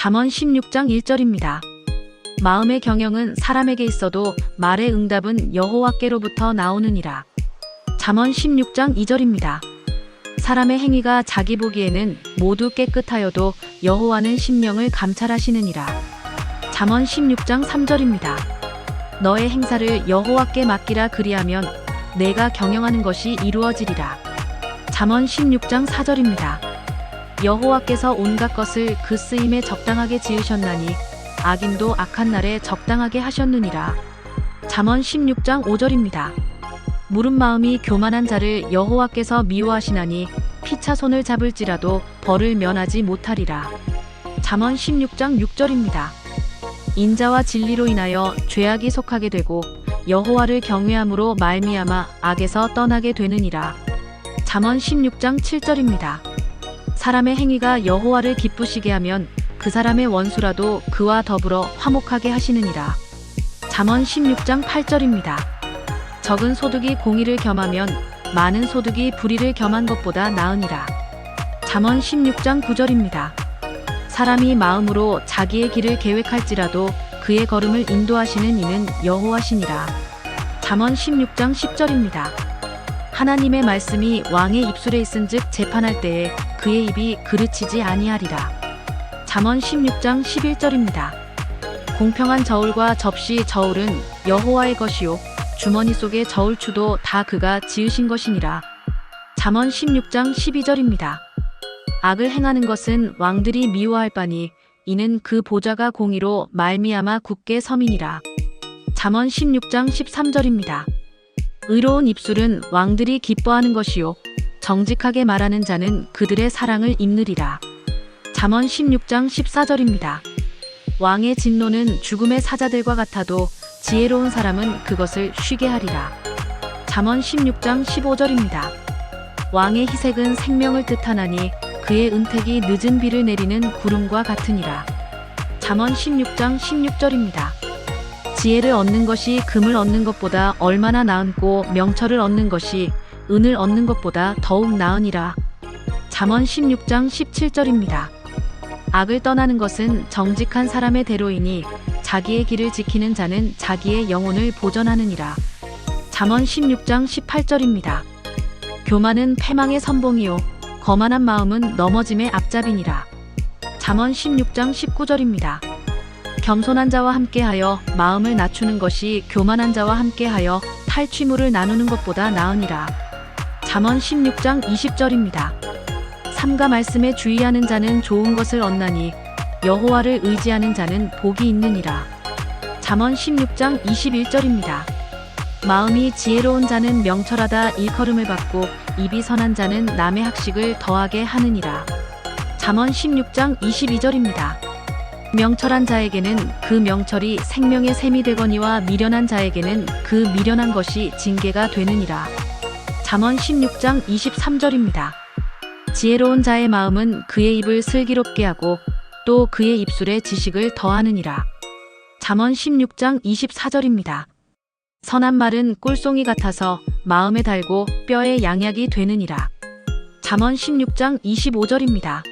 잠언 16장 1절입니다. 마음의 경영은 사람에게 있어도 말의 응답은 여호와께로부터 나오느니라. 잠언 16장 2절입니다. 사람의 행위가 자기 보기에는 모두 깨끗하여도 여호와는 심령을 감찰하시느니라. 잠언 16장 3절입니다. 너의 행사를 여호와께 맡기라, 그리하면 내가 경영하는 것이 이루어지리라. 잠언 16장 4절입니다. 여호와께서 온갖 것을 그 쓰임에 적당하게 지으셨나니 악인도 악한 날에 적당하게 하셨느니라. 잠언 16장 5절입니다. 무른 마음이 교만한 자를 여호와께서 미워하시나니 피차 손을 잡을지라도 벌을 면하지 못하리라. 잠언 16장 6절입니다. 인자와 진리로 인하여 죄악이 속하게 되고 여호와를 경외함으로 말미암아 악에서 떠나게 되느니라. 잠언 16장 7절입니다. 사람의 행위가 여호와를 기쁘시게 하면 그 사람의 원수라도 그와 더불어 화목하게 하시느니라. 잠언 16장 8절입니다. 적은 소득이 공의를 겸하면 많은 소득이 불의를 겸한 것보다 나으니라. 잠언 16장 9절입니다. 사람이 마음으로 자기의 길을 계획할지라도 그의 걸음을 인도하시는 이는 여호와시니라. 잠언 16장 10절입니다. 하나님의 말씀이 왕의 입술에 있은즉 재판할 때에 그의 입이 그르치지 아니하리라. 잠언 16장 11절입니다. 공평한 저울과 접시 저울은 여호와의 것이요 주머니 속의 저울추도 다 그가 지으신 것이니라. 잠언 16장 12절입니다. 악을 행하는 것은 왕들이 미워할 바니 이는 그 보좌가 공의로 말미암아 굳게 섬이니라. 잠언 16장 13절입니다. 의로운 입술은 왕들이 기뻐하는 것이요 정직하게 말하는 자는 그들의 사랑을 입느리라. 잠언 16장 14절입니다. 왕의 진노는 죽음의 사자들과 같아도 지혜로운 사람은 그것을 쉬게 하리라. 잠언 16장 15절입니다. 왕의 희색은 생명을 뜻하나니 그의 은택이 늦은 비를 내리는 구름과 같으니라. 잠언 16장 16절입니다. 지혜를 얻는 것이 금을 얻는 것보다 얼마나 나은고 명철을 얻는 것이 은을 얻는 것보다 더욱 나으니라. 잠언 16장 17절입니다. 악을 떠나는 것은 정직한 사람의 대로이니 자기의 길을 지키는 자는 자기의 영혼을 보전하느니라. 잠언 16장 18절입니다. 교만은 패망의 선봉이요 거만한 마음은 넘어짐의 앞잡이니라. 잠언 16장 19절입니다. 겸손한 자와 함께하여 마음을 낮추는 것이 교만한 자와 함께하여 탈취물을 나누는 것보다 나으니라. 잠언 16장 20절입니다. 삼가 말씀에 주의하는 자는 좋은 것을 얻나니 여호와를 의지하는 자는 복이 있느니라. 잠언 16장 21절입니다. 마음이 지혜로운 자는 명철하다 일컬음을 받고 입이 선한 자는 남의 학식을 더하게 하느니라. 잠언 16장 22절입니다. 명철한 자에게는 그 명철이 생명의 샘이 되거니와 미련한 자에게는 그 미련한 것이 징계가 되느니라. 잠언 16장 23절입니다. 지혜로운 자의 마음은 그의 입을 슬기롭게 하고 또 그의 입술에 지식을 더하느니라. 잠언 16장 24절입니다. 선한 말은 꿀송이 같아서 마음에 달고 뼈에 양약이 되느니라. 잠언 16장 25절입니다.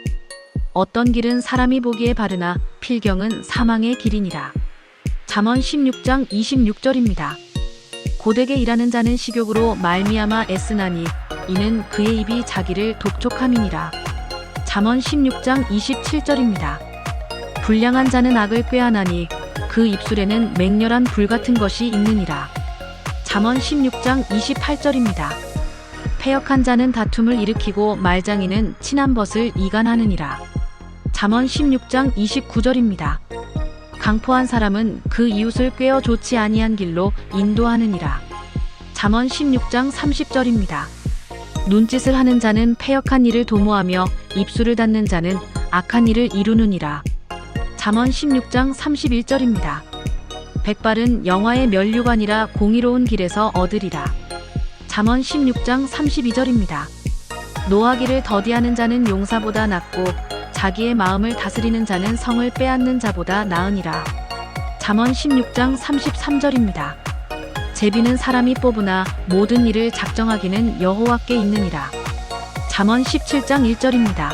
어떤 길은 사람이 보기에 바르나 필경은 사망의 길이니라. 잠언 16장 26절입니다. 고되게 일하는 자는 식욕으로 말미암아 애쓰나니 이는 그의 입이 자기를 독촉함이니라. 잠언 16장 27절입니다. 불량한 자는 악을 꾀하나니 그 입술에는 맹렬한 불 같은 것이 있느니라. 잠언 16장 28절입니다. 패역한 자는 다툼을 일으키고 말장이는 친한 벗을 이간하느니라. 잠언 16장 29절입니다. 강포한 사람은 그 이웃을 꾀어 좋지 아니한 길로 인도하느니라. 잠언 16장 30절입니다. 눈짓을 하는 자는 패역한 일을 도모하며 입술을 닫는 자는 악한 일을 이루느니라. 잠언 16장 31절입니다. 백발은 영화의 면류관이라 공의로운 길에서 얻으리라. 잠언 16장 32절입니다. 노하기를 더디하는 자는 용사보다 낫고 자기의 마음을 다스리는 자는 성을 빼앗는 자보다 나으니라. 잠언 16장 33절입니다. 제비는 사람이 뽑으나 모든 일을 작정하기는 여호와께 있느니라. 잠언 17장 1절입니다.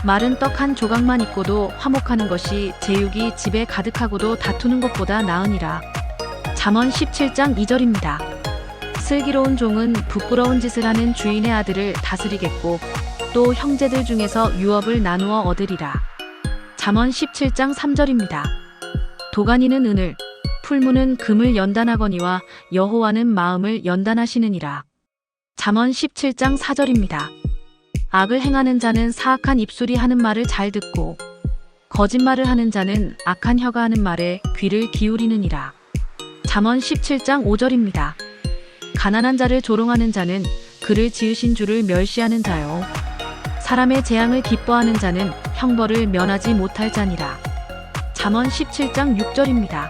마른 떡 한 조각만 있고도 화목하는 것이 제육이 집에 가득하고도 다투는 것보다 나으니라. 잠언 17장 2절입니다. 슬기로운 종은 부끄러운 짓을 하는 주인의 아들을 다스리겠고 또 형제들 중에서 유업을 나누어 얻으리라. 잠언 17장 3절입니다. 도가니는 은을, 풀무는 금을 연단하거니와 여호와는 마음을 연단하시느니라. 잠언 17장 4절입니다. 악을 행하는 자는 사악한 입술이 하는 말을 잘 듣고 거짓말을 하는 자는 악한 혀가 하는 말에 귀를 기울이느니라. 잠언 17장 5절입니다. 가난한 자를 조롱하는 자는 그를 지으신 주를 멸시하는 자요. 사람의 재앙을 기뻐하는 자는 형벌을 면하지 못할 자니라. 잠언 17장 6절입니다.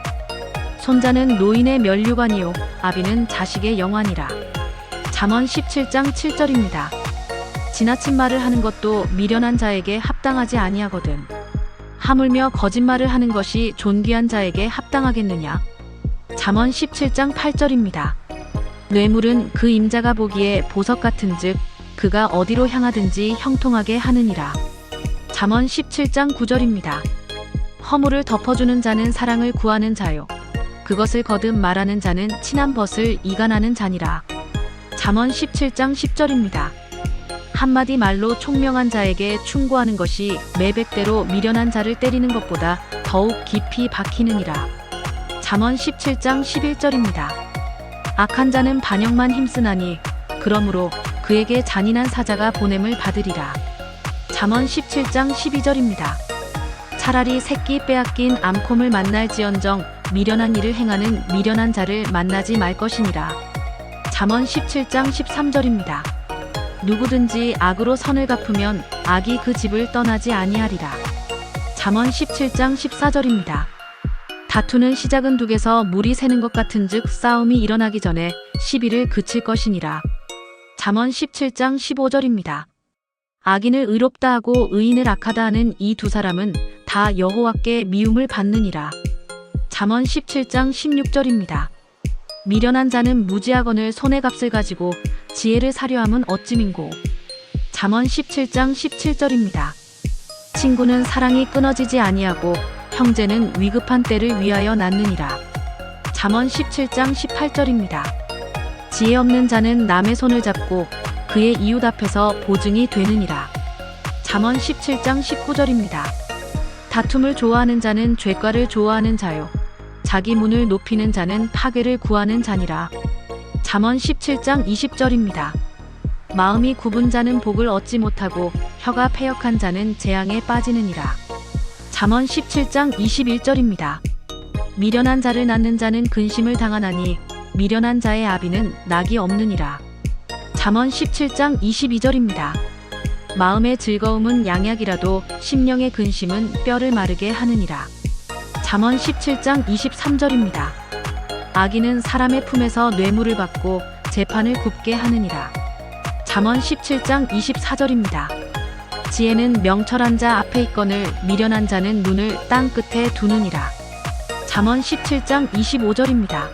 손자는 노인의 면류관이요 아비는 자식의 영환이라. 잠언 17장 7절입니다. 지나친 말을 하는 것도 미련한 자에게 합당하지 아니하거든. 하물며 거짓말을 하는 것이 존귀한 자에게 합당하겠느냐. 잠언 17장 8절입니다. 뇌물은 그 임자가 보기에 보석 같은즉 그가 어디로 향하든지 형통하게 하느니라. 잠언 17장 9절입니다. 허물을 덮어주는 자는 사랑을 구하는 자요 그것을 거듭 말하는 자는 친한 벗을 이간하는 자니라. 잠언 17장 10절입니다. 한마디 말로 총명한 자에게 충고하는 것이 매백대로 미련한 자를 때리는 것보다 더욱 깊이 박히느니라. 잠언 17장 11절입니다. 악한 자는 반역만 힘쓰나니 그러므로 그에게 잔인한 사자가 보냄을 받으리라. 잠언 17장 12절입니다. 차라리 새끼 빼앗긴 암콤을 만날지언정 미련한 일을 행하는 미련한 자를 만나지 말 것이니라. 잠언 17장 13절입니다. 누구든지 악으로 선을 갚으면 악이 그 집을 떠나지 아니하리라. 잠언 17장 14절입니다. 다투는 시작은 둑에서 물이 새는 것 같은즉 싸움이 일어나기 전에 시비를 그칠 것이니라. 잠언 17장 15절입니다. 악인을 의롭다 하고 의인을 악하다 하는 이 두 사람은 다 여호와께 미움을 받느니라. 잠언 17장 16절입니다. 미련한 자는 무지하거늘 손의 값을 가지고 지혜를 사려함은 어찌민고. 잠언 17장 17절입니다. 친구는 사랑이 끊어지지 아니하고 형제는 위급한 때를 위하여 낳느니라. 잠언 17장 18절입니다. 지혜 없는 자는 남의 손을 잡고 그의 이웃 앞에서 보증이 되느니라. 잠언 17장 19절입니다. 다툼을 좋아하는 자는 죄과를 좋아하는 자요 자기 문을 높이는 자는 파괴를 구하는 자니라. 잠언 17장 20절입니다. 마음이 굽은 자는 복을 얻지 못하고 혀가 패역한 자는 재앙에 빠지느니라. 잠언 17장 21절입니다. 미련한 자를 낳는 자는 근심을 당하나니 미련한 자의 아비는 낙이 없느니라. 잠언 17장 22절입니다. 마음의 즐거움은 양약이라도 심령의 근심은 뼈를 마르게 하느니라. 잠언 17장 23절입니다. 악인은 사람의 품에서 뇌물을 받고 재판을 굽게 하느니라. 잠언 17장 24절입니다. 지혜는 명철한 자 앞에 있거늘 미련한 자는 눈을 땅 끝에 두느니라. 잠언 17장 25절입니다.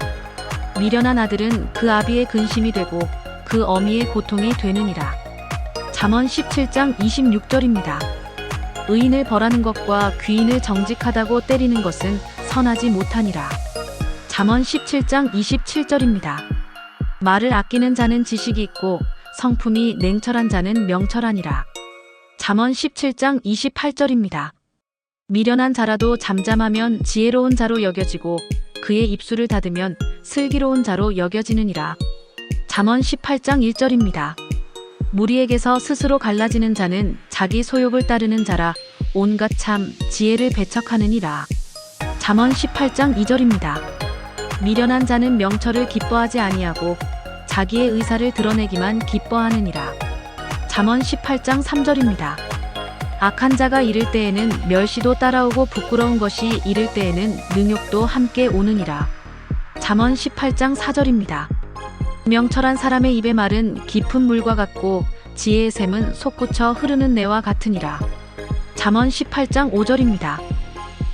미련한 아들은 그 아비의 근심이 되고 그 어미의 고통이 되느니라. 잠언 17장 26절입니다. 의인을 벌하는 것과 귀인을 정직하다고 때리는 것은 선하지 못하니라. 잠언 17장 27절입니다. 말을 아끼는 자는 지식이 있고 성품이 냉철한 자는 명철하니라. 잠언 17장 28절입니다. 미련한 자라도 잠잠하면 지혜로운 자로 여겨지고 그의 입술을 닫으면 슬기로운 자로 여겨지느니라. 잠언 18장 1절입니다. 무리에게서 스스로 갈라지는 자는 자기 소욕을 따르는 자라 온갖 참 지혜를 배척하느니라. 잠언 18장 2절입니다. 미련한 자는 명철을 기뻐하지 아니하고 자기의 의사를 드러내기만 기뻐하느니라. 잠언 18장 3절입니다. 악한 자가 이를 때에는 멸시도 따라오고 부끄러운 것이 이를 때에는 능욕도 함께 오느니라. 잠언 18장 4절입니다. 명철한 사람의 입의 말은 깊은 물과 같고 지혜의 샘은 솟구쳐 흐르는 내와 같으니라. 잠언 18장 5절입니다.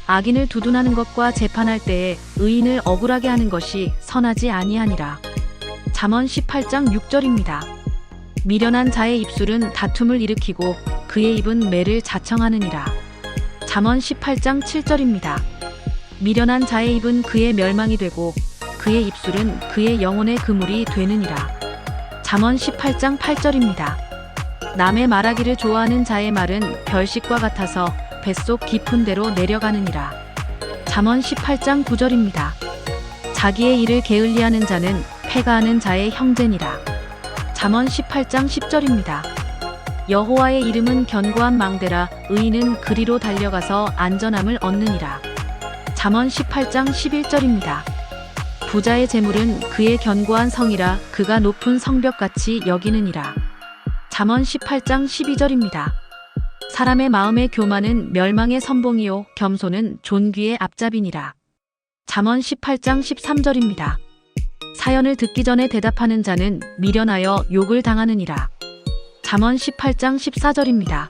악인을 두둔하는 것과 재판할 때에 의인을 억울하게 하는 것이 선하지 아니하니라. 잠언 18장 6절입니다. 미련한 자의 입술은 다툼을 일으키고 그의 입은 매를 자청하느니라. 잠언 18장 7절입니다. 미련한 자의 입은 그의 멸망이 되고 그의 입술은 그의 영혼의 그물이 되느니라. 잠언 18장 8절입니다. 남의 말하기를 좋아하는 자의 말은 별식과 같아서 뱃속 깊은 데로 내려가느니라. 잠언 18장 9절입니다. 자기의 일을 게을리하는 자는 패가하는 자의 형제니라. 잠언 18장 10절입니다. 여호와의 이름은 견고한 망대라. 의인은 그리로 달려가서 안전함을 얻느니라. 잠언 18장 11절입니다. 부자의 재물은 그의 견고한 성이라. 그가 높은 성벽같이 여기느니라. 잠언 18장 12절입니다. 사람의 마음의 교만은 멸망의 선봉이요 겸손은 존귀의 앞잡이니라. 잠언 18장 13절입니다. 사연을 듣기 전에 대답하는 자는 미련하여 욕을 당하느니라. 잠언 18장 14절입니다.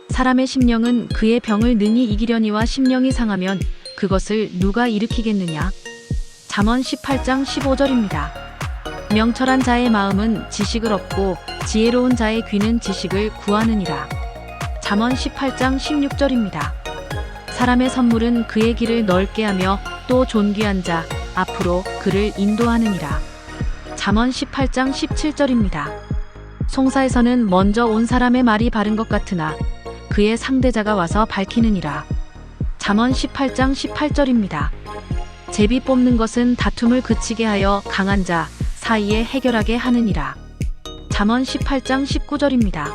사람의 심령은 그의 병을 능히 이기려니와 심령이 상하면 그것을 누가 일으키겠느냐. 잠언 18장 15절입니다. 명철한 자의 마음은 지식을 얻고 지혜로운 자의 귀는 지식을 구하느니라. 잠언 18장 16절입니다. 사람의 선물은 그의 길을 넓게 하며 또 존귀한 자 앞으로 그를 인도하느니라. 잠언 18장 17절입니다. 송사에서는 먼저 온 사람의 말이 바른 것 같으나 그의 상대자가 와서 밝히느니라. 잠언 18장 18절입니다. 제비 뽑는 것은 다툼을 그치게 하여 강한 자 사이에 해결하게 하느니라. 잠언 18장 19절입니다.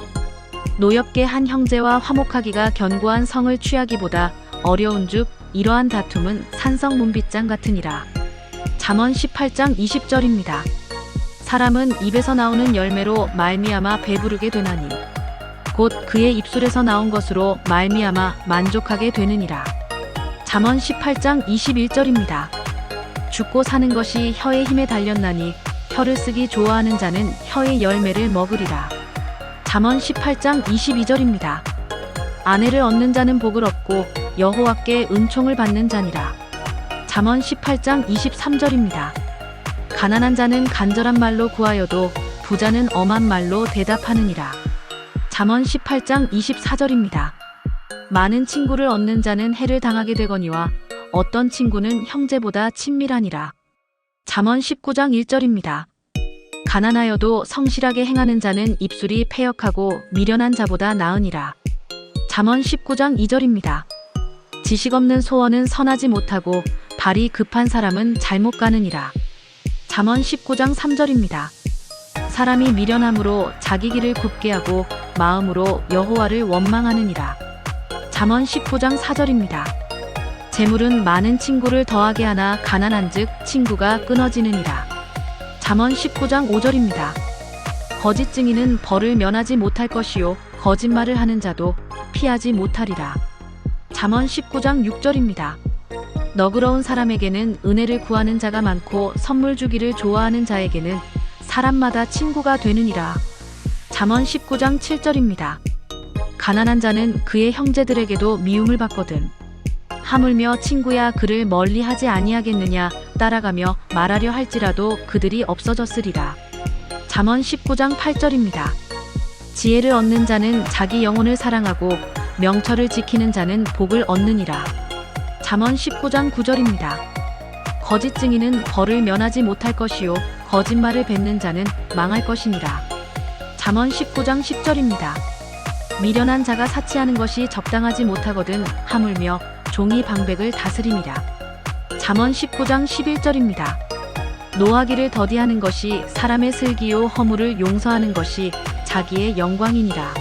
노엽게 한 형제와 화목하기가 견고한 성을 취하기보다 어려운즉 이러한 다툼은 산성 문빗장 같으니라. 잠언 18장 20절입니다. 사람은 입에서 나오는 열매로 말미암아 배부르게 되나니 곧 그의 입술에서 나온 것으로 말미암아 만족하게 되느니라. 잠언 18장 21절입니다. 죽고 사는 것이 혀의 힘에 달렸나니 혀를 쓰기 좋아하는 자는 혀의 열매를 먹으리라. 잠언 18장 22절입니다. 아내를 얻는 자는 복을 얻고 여호와께 은총을 받는 자니라. 잠언 18장 23절입니다. 가난한 자는 간절한 말로 구하여도 부자는 엄한 말로 대답하느니라. 잠언 18장 24절입니다. 많은 친구를 얻는 자는 해를 당하게 되거니와 어떤 친구는 형제보다 친밀하니라. 잠언 19장 1절입니다. 가난하여도 성실하게 행하는 자는 입술이 패역하고 미련한 자보다 나으니라. 잠언 19장 2절입니다. 지식 없는 소원은 선하지 못하고 발이 급한 사람은 잘못 가느니라. 잠언 19장 3절입니다. 사람이 미련함으로 자기 길을 굽게 하고 마음으로 여호와를 원망하느니라. 잠언 19장 4절입니다. 재물은 많은 친구를 더하게 하나 가난한즉 친구가 끊어지느니라. 잠언 19장 5절입니다. 거짓 증인은 벌을 면하지 못할 것이요 거짓말을 하는 자도 피하지 못하리라. 잠언 19장 6절입니다. 너그러운 사람에게는 은혜를 구하는 자가 많고 선물 주기를 좋아하는 자에게는 사람마다 친구가 되느니라. 잠언 19장 7절입니다. 가난한 자는 그의 형제들에게도 미움을 받거든. 하물며 친구야 그를 멀리하지 아니하겠느냐. 따라가며 말하려 할지라도 그들이 없어졌으리라. 잠언 19장 8절입니다. 지혜를 얻는 자는 자기 영혼을 사랑하고 명철을 지키는 자는 복을 얻느니라. 잠언 19장 9절입니다. 거짓 증인은 벌을 면하지 못할 것이요 거짓말을 뱉는 자는 망할 것이니라. 잠언 19장 10절입니다. 미련한 자가 사치하는 것이 적당하지 못하거든 하물며 종이 방백을 다스리니라. 잠언 19장 11절입니다. 노하기를 더디하는 것이 사람의 슬기요 허물을 용서하는 것이 자기의 영광이니라.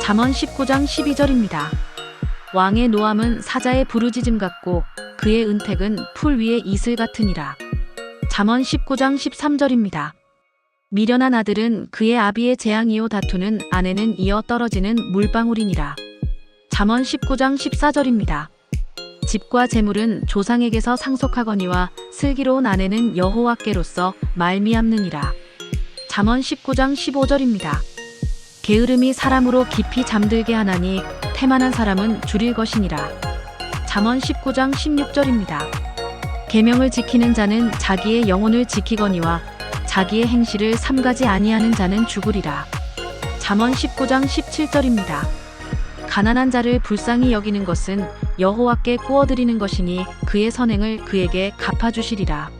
잠언 19장 12절입니다. 왕의 노함은 사자의 부르짖음 같고 그의 은택은 풀 위의 이슬 같으니라. 잠언 19장 13절입니다. 미련한 아들은 그의 아비의 재앙이요 다투는 아내는 이어 떨어지는 물방울이니라. 잠언 19장 14절입니다. 집과 재물은 조상에게서 상속하거니와 슬기로운 아내는 여호와께로서 말미암느니라. 잠언 19장 15절입니다. 게으름이 사람으로 깊이 잠들게 하나니 태만한 사람은 줄일 것이니라. 잠언 19장 16절입니다. 계명을 지키는 자는 자기의 영혼을 지키거니와 자기의 행실을 삼가지 아니하는 자는 죽으리라. 잠언 19장 17절입니다. 가난한 자를 불쌍히 여기는 것은 여호와께 꾸어드리는 것이니 그의 선행을 그에게 갚아주시리라.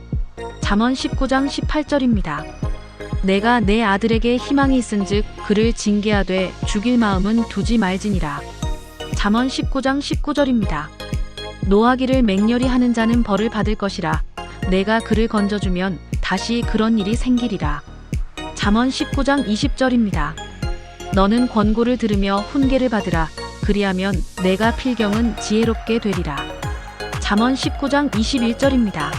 잠언 19장 18절입니다. 내가 내 아들에게 희망이 있은즉 그를 징계하되 죽일 마음은 두지 말지니라. 잠언 19장 19절입니다. 노하기를 맹렬히 하는 자는 벌을 받을 것이라. 내가 그를 건져주면 다시 그런 일이 생기리라. 잠언 19장 20절입니다. 너는 권고를 들으며 훈계를 받으라. 그리하면 내가 필경은 지혜롭게 되리라. 잠언 19장 21절입니다.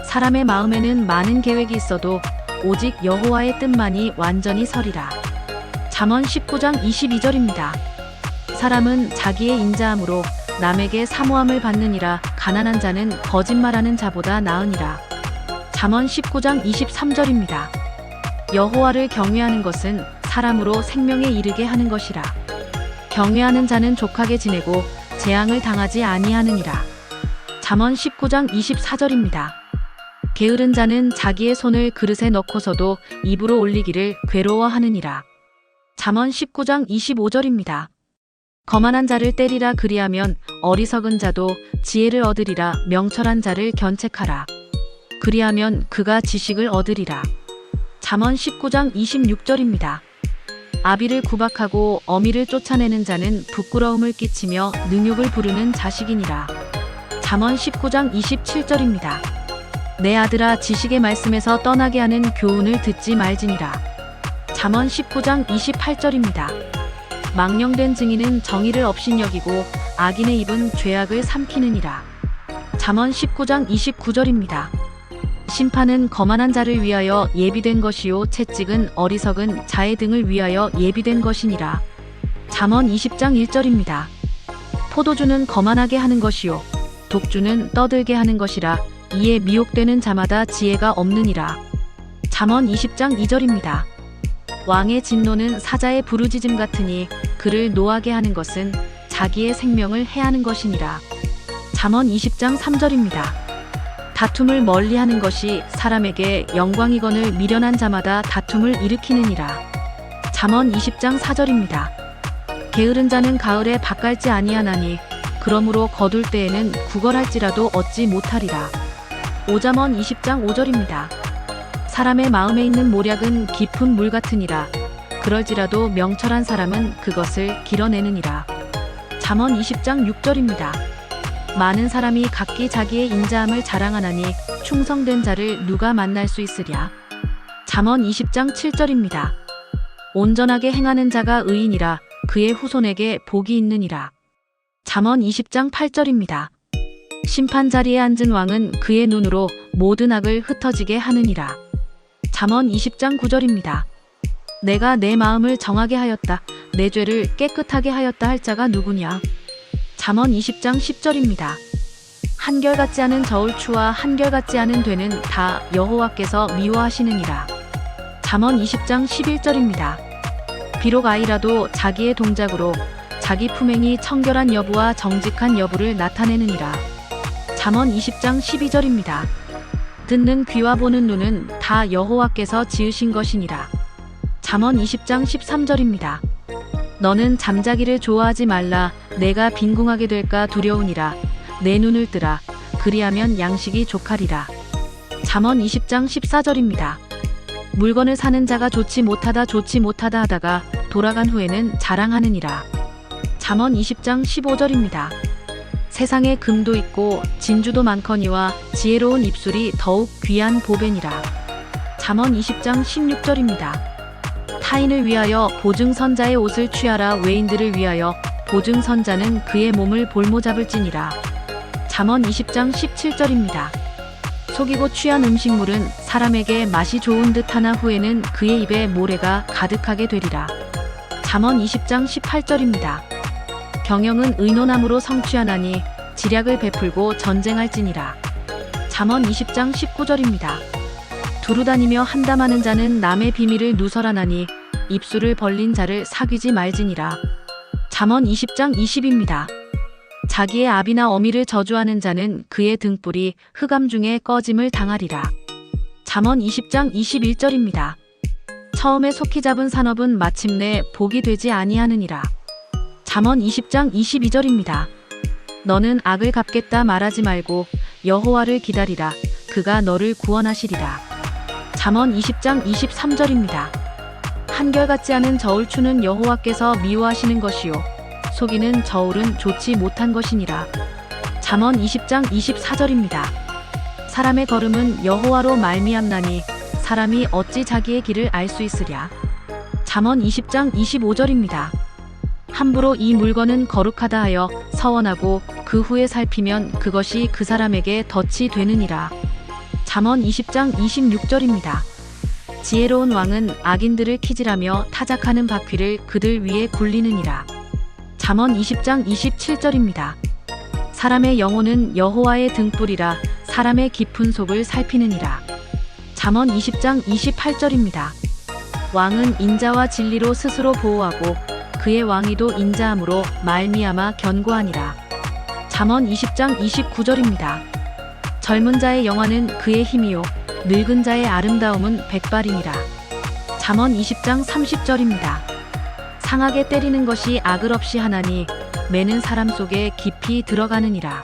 사람의 마음에는 많은 계획이 있어도 오직 여호와의 뜻만이 완전히 서리라. 잠언 19장 22절입니다. 사람은 자기의 인자함으로 남에게 사모함을 받느니라. 가난한 자는 거짓말하는 자보다 나으니라. 잠언 19장 23절입니다. 여호와를 경외하는 것은 사람으로 생명에 이르게 하는 것이라. 경외하는 자는 족하게 지내고 재앙을 당하지 아니하느니라. 잠언 19장 24절입니다. 게으른 자는 자기의 손을 그릇에 넣고서도 입으로 올리기를 괴로워하느니라. 잠언 19장 25절입니다. 거만한 자를 때리라. 그리하면 어리석은 자도 지혜를 얻으리라. 명철한 자를 견책하라. 그리하면 그가 지식을 얻으리라. 잠언 19장 26절입니다. 아비를 구박하고 어미를 쫓아내는 자는 부끄러움을 끼치며 능욕을 부르는 자식이니라. 잠언 19장 27절입니다. 내 아들아, 지식의 말씀에서 떠나게 하는 교훈을 듣지 말지니라. 잠언 19장 28절입니다. 망령된 증인은 정의를 업신여기고 악인의 입은 죄악을 삼키느니라. 잠언 19장 29절입니다. 심판은 거만한 자를 위하여 예비된 것이요 채찍은 어리석은 자의 등을 위하여 예비된 것이니라. 잠언 20장 1절입니다. 포도주는 거만하게 하는 것이요 독주는 떠들게 하는 것이라. 이에 미혹되는 자마다 지혜가 없느니라. 잠언 20장 2절입니다. 왕의 진노는 사자의 부르짖음 같으니 그를 노하게 하는 것은 자기의 생명을 해하는 것이니라. 잠언 20장 3절입니다. 다툼을 멀리하는 것이 사람에게 영광이거늘 미련한 자마다 다툼을 일으키느니라. 잠언 20장 4절입니다. 게으른 자는 가을에 밭갈지 아니하나니 그러므로 거둘 때에는 구걸할지라도 얻지 못하리라. 오잠언 20장 5절입니다. 사람의 마음에 있는 모략은 깊은 물 같으니라. 그럴지라도 명철한 사람은 그것을 길어내느니라. 잠언 20장 6절입니다. 많은 사람이 각기 자기의 인자함을 자랑하나니 충성된 자를 누가 만날 수 있으랴. 잠언 20장 7절입니다. 온전하게 행하는 자가 의인이라. 그의 후손에게 복이 있느니라. 잠언 20장 8절입니다. 심판 자리에 앉은 왕은 그의 눈으로 모든 악을 흩어지게 하느니라. 잠언 20장 9절입니다. 내가 내 마음을 정하게 하였다. 내 죄를 깨끗하게 하였다 할 자가 누구냐. 잠언 20장 10절입니다. 한결같지 않은 저울추와 한결같지 않은 되는 다 여호와께서 미워하시느니라. 잠언 20장 11절입니다. 비록 아이라도 자기의 동작으로 자기 품행이 청결한 여부와 정직한 여부를 나타내느니라. 잠언 20장 12절입니다. 듣는 귀와 보는 눈은 다 여호와께서 지으신 것이니라. 잠언 20장 13절입니다. 너는 잠자기를 좋아하지 말라. 내가 빈궁하게 될까 두려우니라. 내 눈을 뜨라. 그리하면 양식이 족하리라. 잠언 20장 14절입니다. 물건을 사는 자가 좋지 못하다 하다가 돌아간 후에는 자랑하느니라. 잠언 20장 15절입니다. 세상에 금도 있고 진주도 많거니와 지혜로운 입술이 더욱 귀한 보배니라. 잠언 20장 16절입니다. 타인을 위하여 보증선자의 옷을 취하라. 외인들을 위하여 보증선자는 그의 몸을 볼모잡을지니라. 잠언 20장 17절입니다. 속이고 취한 음식물은 사람에게 맛이 좋은 듯 하나 후에는 그의 입에 모래가 가득하게 되리라. 잠언 20장 18절입니다. 경영은 의논함으로 성취하나니 지략을 베풀고 전쟁할지니라. 잠언 20장 19절입니다. 두루다니며 한담하는 자는 남의 비밀을 누설하나니 입술을 벌린 자를 사귀지 말지니라. 잠언 20장 20입니다. 자기의 아비나 어미를 저주하는 자는 그의 등불이 흑암 중에 꺼짐을 당하리라. 잠언 20장 21절입니다. 처음에 속히 잡은 산업은 마침내 복이 되지 아니하느니라. 잠언 20장 22절입니다. 너는 악을 갚겠다 말하지 말고 여호와를 기다리라. 그가 너를 구원하시리라. 잠언 20장 23절입니다. 한결같지 않은 저울추는 여호와께서 미워하시는 것이요 속이는 저울은 좋지 못한 것이니라. 잠언 20장 24절입니다. 사람의 걸음은 여호와로 말미암나니 사람이 어찌 자기의 길을 알 수 있으랴. 잠언 20장 25절입니다. 함부로 이 물건은 거룩하다 하여 서원하고 그 후에 살피면 그것이 그 사람에게 덫이 되느니라. 잠언 20장 26절입니다. 지혜로운 왕은 악인들을 키질하며 타작하는 바퀴를 그들 위에 굴리느니라. 잠언 20장 27절입니다. 사람의 영혼은 여호와의 등불이라 사람의 깊은 속을 살피느니라. 잠언 20장 28절입니다. 왕은 인자와 진리로 스스로 보호하고 그의 왕위도 인자함으로 말미암아 견고하니라. 잠언 20장 29절입니다. 젊은 자의 영화는 그의 힘이요 늙은 자의 아름다움은 백발이니라. 잠언 20장 30절입니다. 상하게 때리는 것이 악을 없이 하나니 매는 사람 속에 깊이 들어가느니라.